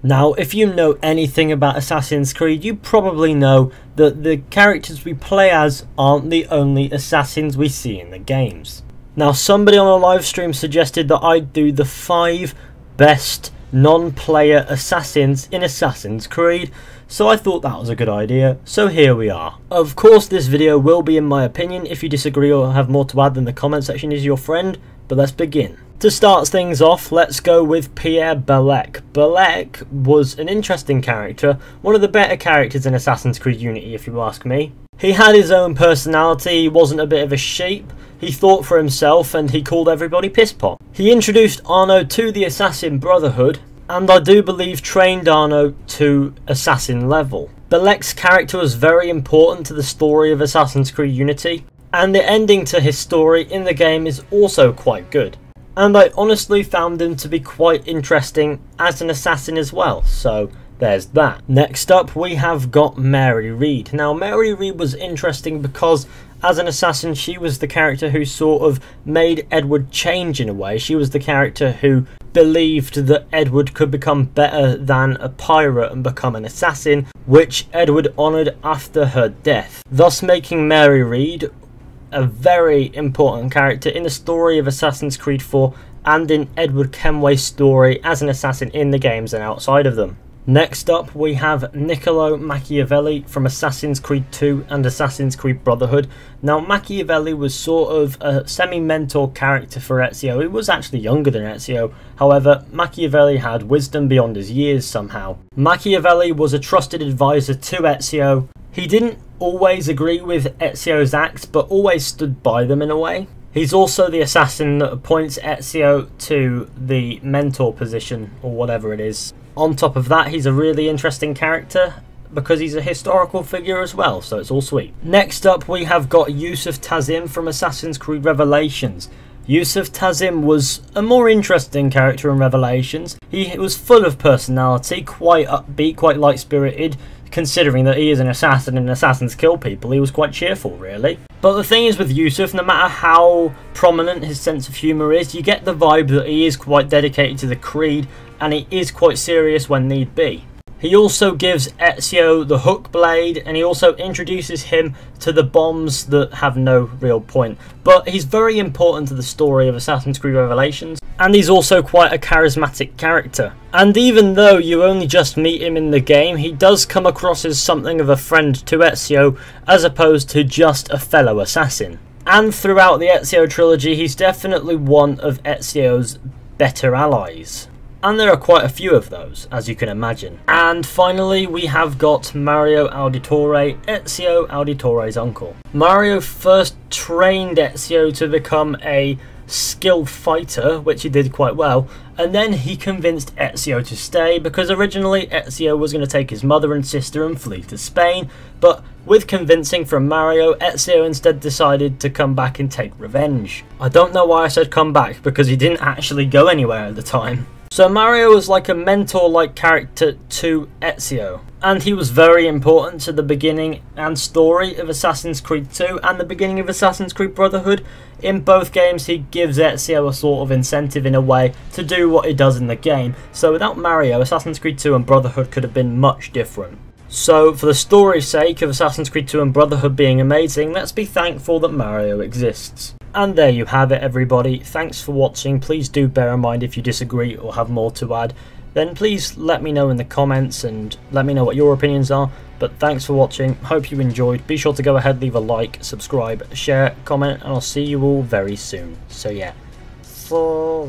Now, if you know anything about Assassin's Creed, you probably know that the characters we play as aren't the only assassins we see in the games. Now, somebody on a live stream suggested that I do the 5 best non-player assassins in Assassin's Creed, so I thought that was a good idea, so here we are. Of course, this video will be in my opinion. If you disagree or have more to add, then the comment section is your friend, but let's begin. To start things off, let's go with Pierre Bellec. Bellec was an interesting character, one of the better characters in Assassin's Creed Unity if you ask me. He had his own personality, he wasn't a bit of a sheep, he thought for himself and he called everybody pisspot. He introduced Arno to the Assassin Brotherhood, and I do believe trained Arno to Assassin level. Bellec's character was very important to the story of Assassin's Creed Unity, and the ending to his story in the game is also quite good. And I honestly found him to be quite interesting as an assassin as well, so there's that. Next up we have got Mary Read. Now Mary Read was interesting because as an assassin she was the character who sort of made Edward change in a way. She was the character who believed that Edward could become better than a pirate and become an assassin, which Edward honoured after her death, thus making Mary Read a very important character in the story of Assassin's Creed 4 and in Edward Kenway's story as an assassin in the games and outside of them. Next up we have Niccolo Machiavelli from Assassin's Creed 2 and Assassin's Creed Brotherhood. Now Machiavelli was sort of a semi-mentor character for Ezio. He was actually younger than Ezio, however Machiavelli had wisdom beyond his years somehow. Machiavelli was a trusted advisor to Ezio. He didn't always agree with Ezio's acts, but always stood by them in a way. He's also the assassin that appoints Ezio to the mentor position, or whatever it is. On top of that, he's a really interesting character, because he's a historical figure as well, so it's all sweet. Next up, we have got Yusuf Tazim from Assassin's Creed Revelations. Yusuf Tazim was a more interesting character in Revelations. He was full of personality, quite upbeat, quite light-spirited. Considering that he is an assassin and assassins kill people, he was quite cheerful really. But the thing is with Yusuf, no matter how prominent his sense of humour is, you get the vibe that he is quite dedicated to the creed and he is quite serious when need be. He also gives Ezio the hook blade, and he also introduces him to the bombs that have no real point. But he's very important to the story of Assassin's Creed Revelations, and he's also quite a charismatic character. And even though you only just meet him in the game, he does come across as something of a friend to Ezio, as opposed to just a fellow assassin. And throughout the Ezio trilogy, he's definitely one of Ezio's better allies. And there are quite a few of those, as you can imagine. And finally, we have got Mario Auditore, Ezio Auditore's uncle. Mario first trained Ezio to become a skilled fighter, which he did quite well, and then he convinced Ezio to stay, because originally Ezio was going to take his mother and sister and flee to Spain, but with convincing from Mario, Ezio instead decided to come back and take revenge. I don't know why I said come back, because he didn't actually go anywhere at the time. So Mario was like a mentor-like character to Ezio, and he was very important to the beginning and story of Assassin's Creed 2 and the beginning of Assassin's Creed Brotherhood. In both games he gives Ezio a sort of incentive in a way to do what he does in the game, so without Mario, Assassin's Creed 2 and Brotherhood could have been much different. So for the story's sake of Assassin's Creed 2 and Brotherhood being amazing, let's be thankful that Mario exists. And there you have it everybody, thanks for watching. Please do bear in mind if you disagree or have more to add, then please let me know in the comments and let me know what your opinions are. But thanks for watching, hope you enjoyed. Be sure to go ahead, leave a like, subscribe, share, comment, and I'll see you all very soon. So yeah, so